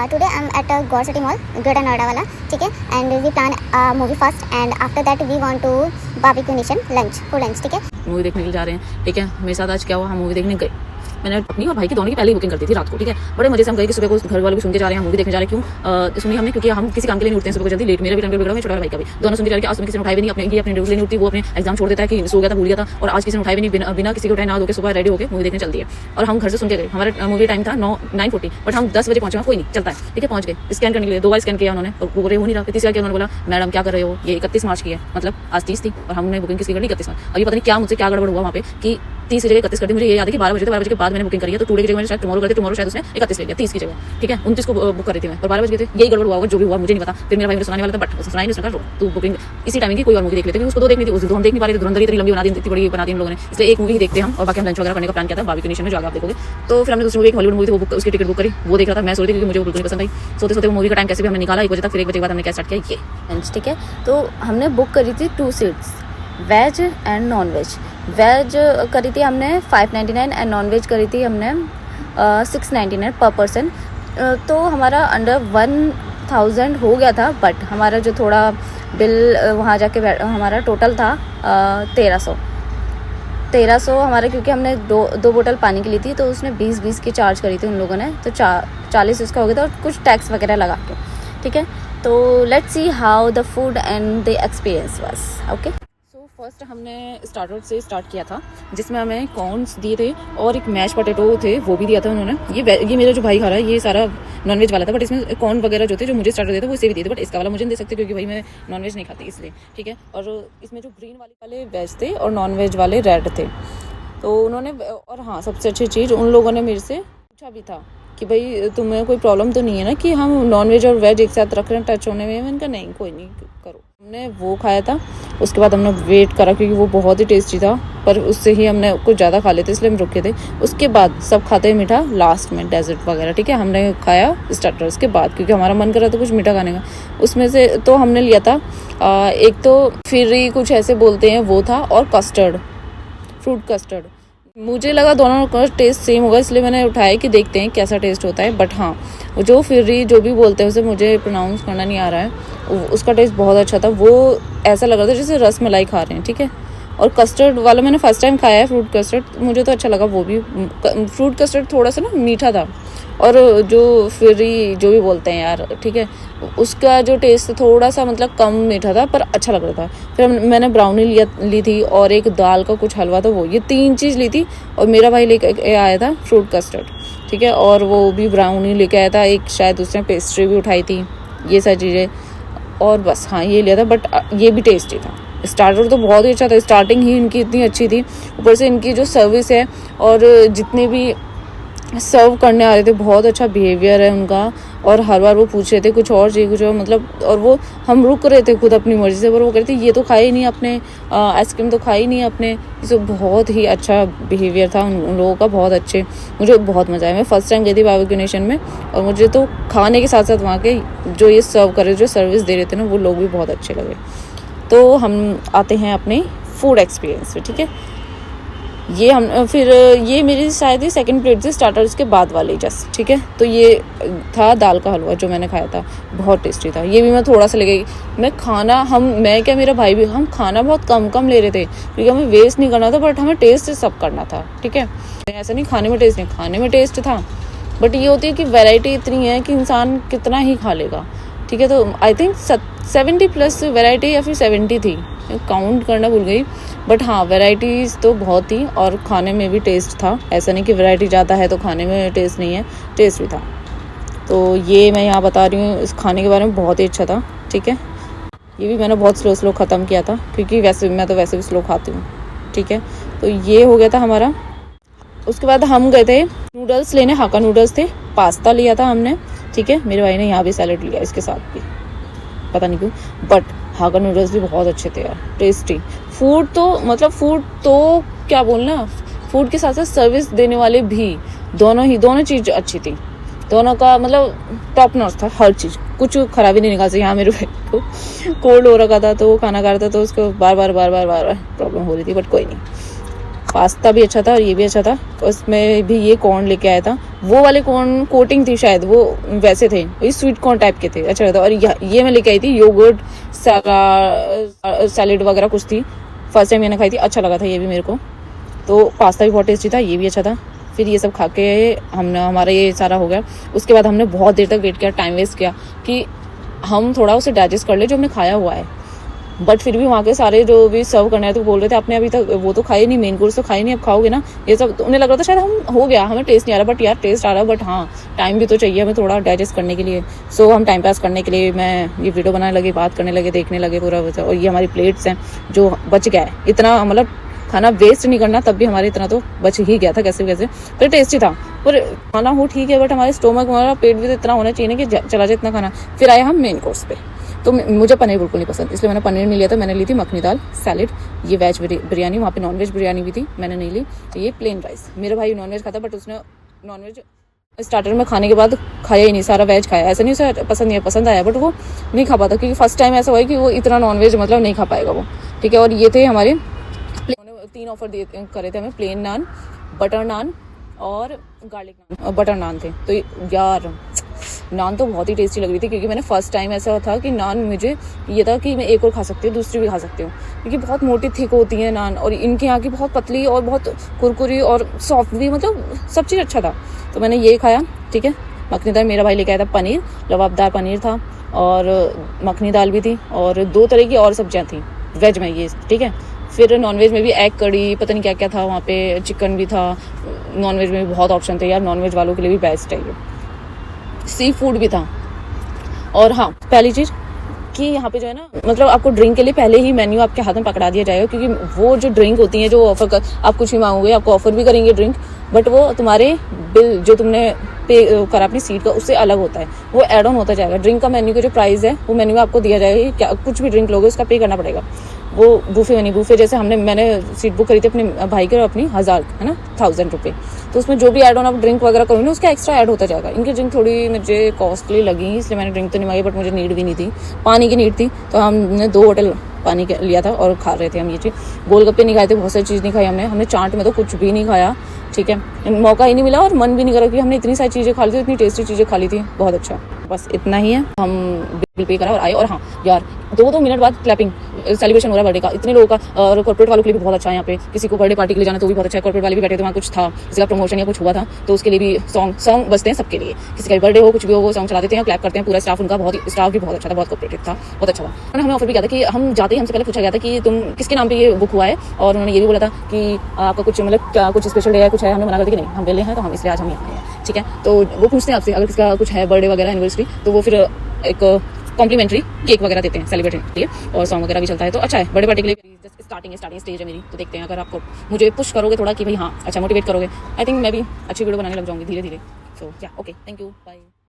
today I'm at Gore City Mall, Greater Noida वाला, ठीक है. And we plan a movie first, and after that we want to barbecue nation lunch for lunch, ठीक है. Movie देखने के लिए जा रहे हैं, ठीक है. मेरे साथ आज क्या हुआ, हम मूवी देखने गए. मैंने अपनी और भाई की दोनों की पहले ही बुकिंग कर दी थी रात को, ठीक है. बड़े मजे से हम गए कि सुबह को घर वालों को सुन के जा रहे हैं, मूवी देखने जा रहे हैं. क्यों सुनी हमने, क्योंकि हम किसी काम के लिए नहीं उठते हैं सुबह को जल्दी, लेट मेरा भी टाइम बिगड़ा हुआ है, छोटा भाई का भी. दोनों सुन के जा रहे हैं. आज सुबह किसी ने उठाए भी नहीं, अपने ड्यूटी लेनी उठती, वो अपने एग्जाम छोड़ देता है कि सो गया था, भूल गया था. और आज किसी ने उठाए भी नहीं, बिना किसी को उठाए ना होकर सुबह रेडी होकर मूवी देखने चलती है. और हम घर से सुन के गए. हमारा मूवी टाइम था 9:40, बट हम 10 बजे पहुंचे. कोई नहीं चलता है, ठीक है. पहुंच गए. स्कैन करने के लिए 2 बार स्कैन किया उन्होंने, और वो हो नहीं रहा. तीसरा क्या उन्होंने बोला, मैडम क्या कर रहे हो, ये 31 मार्च की है, मतलब आज 30 थी और हमने बुकिंग किसकी कर ली 31 मार्च. अब ये पता नहीं क्या मुझसे क्या गड़बड़ हुआ वहाँ पे कि 30 की जगह 31 कर दी. मुझे ये याद है कि 12 बजे थे, 12 बजे के बाद मैंने बुकिंग करी है. तो टुडे की जगह मैंने शायद टुमारो करते, टुमारो शायद उसने 31 ले लिया, 30 की जगह, ठीक है. 29 को बुक कर रही थी मैं, और 12 बजे थे. यही गड़बड़ हुआ होगा, जो भी हुआ मुझे नहीं पता. फिर मेरा भाई मुझे सुनाने वाला था, बट सुनाई नहीं सका. तो बुकिंग इसी टाइम की कोई और मूवी देख लेते, उसको 2 देखनी थी. उस दिन तो हम देख नहीं पा रहे थे, धुरंधर इतनी लंबी बना दी, इतनी बड़ी बना दी हम लोगों ने. इसलिए एक मूवी ही देखते हम, और बाकी हम लंच वगैरह करने का प्लान किया था बारबेक्यू नेशन में, जो आगे आप देखोगे. तो फिर हमने दूसरी मूवी, एक हॉलीवुड मूवी थी, वो बुक उसकी टिकट बुक करी, वो देख रहा था. मैं सोती थी क्योंकि मुझे वो बिल्कुल नहीं पसंद आई. सोते सोते मूवी का टाइम कैसे भी हमने निकाला 1 बजे तक. फिर 1 बजे के बाद हमने क्या स्टार्ट किया, ये लंच, ठीक है. तो हमने बुक करी थी 2 seats, veg and non veg. Veg करी थी हमने 599 एंड नॉन वेज करी थी हमने 699 पर पर्सन. तो हमारा अंडर 1000 हो गया था, बट हमारा जो थोड़ा बिल वहाँ जाके हमारा टोटल था 1300 हमारा, क्योंकि हमने दो बोतल पानी की ली थी, तो उसने 20 की चार्ज करी थी उन लोगों ने. तो 40 उसका हो गया था, और कुछ टैक्स वगैरह लगा के, ठीक है. तो let's see how the food and the experience was. Okay, first हमने स्टार्टर से स्टार्ट किया था, जिसमें हमें कॉर्न्स दिए थे और एक मैश पोटैटो थे, वो भी दिया था उन्होंने. ये मेरा जो भाई खा रहा है, ये सारा नॉनवेज वाला था, बट इसमें कॉर्न वगैरह जो थे, जो मुझे स्टार्टर दिए थे, वो इसे भी दिए थे. बट इसका वाला मुझे नहीं दे सकते क्योंकि भाई मैं नॉनवेज नहीं खाती, इसलिए, ठीक है. और इसमें जो ग्रीन वाले वेज थे और नॉनवेज वाले रेड थे. तो उन्होंने, और हाँ, सबसे अच्छी चीज़ उन लोगों ने मेरे से पूछा भी था कि भाई तुम्हें कोई प्रॉब्लम तो नहीं है ना कि हम नॉनवेज और वेज एक साथ रख रहे हैं टच होने में. मैंने कहा नहीं, कोई नहीं, करो. हमने वो खाया था. उसके बाद हमने वेट करा क्योंकि वो बहुत ही टेस्टी था, पर उससे ही हमने कुछ ज़्यादा खा लेते, इसलिए हम रुके थे. उसके बाद सब खाते हैं मीठा लास्ट में, डेजर्ट वगैरह, ठीक है. हमने खाया स्टार्टर्स के बाद क्योंकि हमारा मन कर रहा था कुछ मीठा खाने का. उसमें से तो हमने लिया था एक तो फिर कुछ ऐसे बोलते हैं वो था, और कस्टर्ड, फ्रूट कस्टर्ड. मुझे लगा दोनों का टेस्ट सेम होगा, इसलिए मैंने उठाया कि देखते हैं कैसा टेस्ट होता है. बट हाँ, जो फिर जो भी बोलते हैं उसे मुझे प्रोनाउंस करना नहीं आ रहा है, उसका टेस्ट बहुत अच्छा था. वो ऐसा लग रहा था जैसे रस मलाई खा रहे हैं, ठीक है. और कस्टर्ड वाला मैंने फर्स्ट टाइम खाया है, फ्रूट कस्टर्ड, मुझे तो अच्छा लगा. वो भी फ्रूट कस्टर्ड थोड़ा सा ना मीठा था, और जो फिर जो भी बोलते हैं यार, ठीक है, उसका जो टेस्ट थोड़ा सा मतलब कम मीठा था, पर अच्छा लग रहा था. फिर मैंने ब्राउनी ली थी, और एक दाल का कुछ हलवा था, वो, ये 3 चीज़ ली थी. और मेरा भाई लेके आया था फ्रूट कस्टर्ड, ठीक है, और वो भी ब्राउनी लेके आया था. एक शायद उसने पेस्ट्री भी उठाई थी, ये सारी चीज़ें, और बस हाँ ये लिया था. बट ये भी टेस्टी था. स्टार्टर तो बहुत ही अच्छा था, स्टार्टिंग ही इनकी इतनी अच्छी थी. ऊपर से इनकी जो सर्विस है और जितने भी सर्व करने आ रहे थे, बहुत अच्छा बिहेवियर है उनका. और हर बार वो पूछ रहे थे कुछ और चाहिए, कुछ और, मतलब. और वो हम रुक रहे थे खुद अपनी मर्जी से, पर वो कहते ये तो खाए ही नहीं आपने, आइसक्रीम तो खाई नहीं आपने. इसे बहुत ही अच्छा बिहेवियर था उन लोगों का, बहुत अच्छे. मुझे बहुत मज़ा आया. मैं फर्स्ट टाइम गई थी बारबेक्यू नेशन में, और मुझे तो खाने के साथ साथ वहाँ के जो ये सर्व कर रहे, जो सर्विस दे रहे थे ना, वो लोग भी बहुत अच्छे लगे. तो हम आते हैं अपने फूड एक्सपीरियंस पे, ठीक है. ये हम फिर ये मेरी शायद ही सेकंड प्लेट थी स्टार्टर्स के बाद वाली, जस्ट, ठीक है. तो ये था दाल का हलवा जो मैंने खाया था, बहुत टेस्टी था. ये भी मैं थोड़ा सा ले गई. मैं क्या, मेरा भाई भी, हम खाना बहुत कम ले रहे थे क्योंकि हमें वेस्ट नहीं करना था, बट हमें टेस्ट सब करना था, ठीक है. ऐसा नहीं खाने में टेस्ट नहीं, खाने में टेस्ट था, बट ये होती है कि वैरायटी इतनी है कि इंसान कितना ही खा लेगा, ठीक है. तो आई थिंक 70+ वैरायटी या फिर 70 थी, काउंट करना भूल गई. बट हाँ, वैराइटीज़ तो बहुत थी, और खाने में भी टेस्ट था. ऐसा नहीं कि वैरायटी ज़्यादा है तो खाने में टेस्ट नहीं है, टेस्ट भी था. तो ये मैं यहाँ बता रही हूँ इस खाने के बारे में, बहुत ही अच्छा था, ठीक है. ये भी मैंने बहुत स्लो ख़त्म किया था क्योंकि मैं तो वैसे भी स्लो खाती हूँ, ठीक है. तो ये हो गया था हमारा. उसके बाद हम गए थे नूडल्स लेने. हाका नूडल्स थे, पास्ता लिया था हमने, ठीक है. मेरे भाई ने यहाँ भी सैलेड लिया इसके साथ भी, पता नहीं क्यों. बट हाका नूडल्स भी बहुत अच्छे थे यार, टेस्टी. फूड तो क्या बोलना, फूड के साथ साथ सर्विस देने वाले भी, दोनों चीज़ अच्छी थी. दोनों का मतलब टॉप नॉच था हर चीज़, कुछ खराबी नहीं निकाल सकती. यहाँ मेरे भाई को कोल्ड हो रखा था, तो वो खाना खा रहा था, तो उसको बार बार प्रॉब्लम हो रही थी, बट कोई नहीं. पास्ता भी अच्छा था और ये भी अच्छा था। उसमें भी ये कॉर्न लेके आया था, वो वाले कॉर्न कोटिंग थी शायद, वो वैसे थे, वही स्वीट कॉर्न टाइप के थे, अच्छा लगा था। और ये मैं लेके आई थी योगर्ट सैलेड वगैरह कुछ थी, फर्स्ट टाइम मैंने खाई थी, अच्छा लगा था ये भी मेरे को। तो पास्ता भी बहुत टेस्टी था, ये भी अच्छा था। फिर ये सब खा के हमने, हमारा ये सारा हो गया। उसके बाद हमने बहुत देर तक वेट किया, टाइम वेस्ट किया कि हम थोड़ा उसे डाइजेस्ट कर ले जो हमने खाया हुआ है। बट फिर भी वहाँ के सारे जो भी सर्व करने आए तो बोल रहे थे आपने अभी तक वो तो खाए नहीं, मेन कोर्स तो खाए नहीं, अब खाओगे ना ये सब। तो उन्हें लग रहा था शायद हम हो गया, हमें टेस्ट नहीं आ रहा, बट यार टेस्ट आ रहा है, बट हाँ टाइम भी तो चाहिए हमें थोड़ा डाइजेस्ट करने के लिए। सो हम टाइम पास करने के लिए मैं ये वीडियो बनाने लगे, बात करने लगे, देखने लगे पूरा। और ये हमारी प्लेट्स हैं जो बच गया है, इतना मतलब खाना वेस्ट नहीं करना, तब भी हमारे इतना तो बच ही गया था कैसे कैसे। फिर टेस्टी था, पर खाना हो ठीक है, बट हमारे स्टोमक, हमारा पेट भी तो इतना होना चाहिए ना कि चला जाए इतना खाना। फिर आया हम मेन कोर्स पे, तो मुझे पनीर बिल्कुल नहीं पसंद, इसलिए मैंने पनीर नहीं लिया था, मैंने ली थी मखनी दाल सैलेड, ये वेज बिरयानी, वहाँ पे नॉनवेज बिरयानी भी थी, मैंने नहीं ली। तो ये प्लेन राइस, मेरा भाई नॉनवेज खाता, बट उसने नॉनवेज स्टार्टर में खाने के बाद खाया ही नहीं, सारा वेज खाया। ऐसा नहीं उसे पसंद नहीं है, पसंद आया, बट वो नहीं खा पाता, क्योंकि फर्स्ट टाइम ऐसा हुआ है कि वो इतना नॉनवेज मतलब नहीं खा पाएगा वो, ठीक है। और ये थे हमारे 3 ऑफर दिए करे थे हमें, प्लेन नान, बटर नान और गार्लिक नान और बटर नान थे। तो यार नान तो बहुत ही टेस्टी लग रही थी, क्योंकि मैंने फर्स्ट टाइम ऐसा था कि नान मुझे ये था कि मैं एक और खा सकती हूँ, दूसरी भी खा सकती हूँ, क्योंकि बहुत मोटी थिक होती है नान, और इनके यहाँ की बहुत पतली और बहुत कुरकुरी और सॉफ्ट भी, मतलब सब चीज़ अच्छा था। तो मैंने ये खाया, ठीक है। मखनी दाल मेरा भाई लेके आया था, पनीर लबाबदार पनीर था, और मखनी दाल भी थी, और 2 तरह की और सब्जियाँ थी वेज में, ये ठीक है। फिर नॉनवेज में भी एग कड़ी, पता नहीं क्या क्या था वहाँ पे, चिकन भी था। नॉनवेज में भी बहुत ऑप्शन थे यार, नॉनवेज वालों के लिए भी बेस्ट है ये। सी फूड भी था। और हाँ, पहली चीज़ कि यहाँ पे जो है ना, मतलब आपको ड्रिंक के लिए पहले ही मेन्यू आपके हाथ में पकड़ा दिया जाएगा, क्योंकि वो जो ड्रिंक होती है जो ऑफर कर, आप कुछ भी मांगोगे आपको ऑफर भी करेंगे ड्रिंक, बट वो तुम्हारे बिल जो तुमने पे करा अपनी सीट का उससे अलग होता है, वो एड ऑन होता जाएगा। ड्रिंक का मेन्यू का जो प्राइस है वो मेन्यू में आपको दिया जाएगा, क्या कुछ भी ड्रिंक लोगे उसका पे करना पड़ेगा। वो बूफे बनी, बूफे जैसे मैंने सीट बुक करी थी अपने भाई के और अपनी 1000 है ना, 1000 रुपये। तो उसमें जो भी एड ऑन आप ड्रिंक वगैरह करोगे ना, उसका एक्स्ट्रा ऐड होता जाएगा। इनकी ड्रिंक थोड़ी मुझे कॉस्टली लगी, इसलिए मैंने ड्रिंक तो नहीं मांगी, बट मुझे नीड भी नहीं थी, पानी की नीड थी। तो हमने 2 बोतल पानी लिया था और खा रहे थे हम ये चीज़। गोलगप्पे नहीं खाए थे, बहुत सारी चीज़ नहीं खाई हमने चाट में तो कुछ भी नहीं खाया, ठीक है। मौका ही नहीं मिला और मन भी नहीं करा, कि हमने इतनी सारी चीज़ें खा ली थी, इतनी टेस्टी चीज़ें खा ली थी, बहुत अच्छा। बस इतना ही है, हम बिल पे करा और आए। और हाँ यार, 2 मिनट बाद क्लैपिंग सेलिब्रेशन हो रहा है बर्थडे का, इतने लोगों का। और कॉर्पोरेट वालों के लिए भी बहुत अच्छा है यहाँ पे, किसी को बर्थडे पार्टी के लिए जाना तो भी बहुत अच्छा है। कॉर्पोरेट वाले भी बैठे थे वहाँ, कुछ था किसी का प्रमोशन या कुछ हुआ था तो उसके लिए भी सॉन्ग बजते हैं सबके लिए, किसी का बर्थडे हो कुछ भी हो वो सॉन्ग चला देते हैं, क्लैप करते हैं। पूरा स्टाफ उनका स्टाफ भी बहुत अच्छा था, बहुत कॉर्पोरेटिव था, बहुत अच्छा था। उन्होंने हमें ऑफर भी किया था कि हम जाते ही हमसे पहले पूछा गया था कि तुम किसके नाम पे ये बुक हुआ है, और उन्होंने ये भी बोला था कि आपका कुछ मतलब क्या कुछ स्पेशल डे है, कुछ है। हमने मना कर दिया कि नहीं, हम वेले हैं तो हम इसलिए आज हम यहाँ आए हैं, ठीक है। तो वो पूछते हैं आपसे अगर किसका कुछ है बर्थडे वगैरह एनिवर्सरी, तो वो फिर एक कॉम्प्लीमेंट्री केक वगैरह देते हैं सेलिब्रेट के लिए, और सॉन्ग वगैरह भी चलता है। तो अच्छा है बर्थडे पार्टी के लिए। जस्ट स्टार्टिंग स्टेज है मेरी, तो देखते हैं अगर आपको मुझे पुश करोगे थोड़ा कि भाई हाँ अच्छा मोटिवेट करोगे, आई थिंक मैं भी अच्छी वीडियो बनाने लग जाऊंगी धीरे धीरे। सो या ओके, थैंक यू, बाय।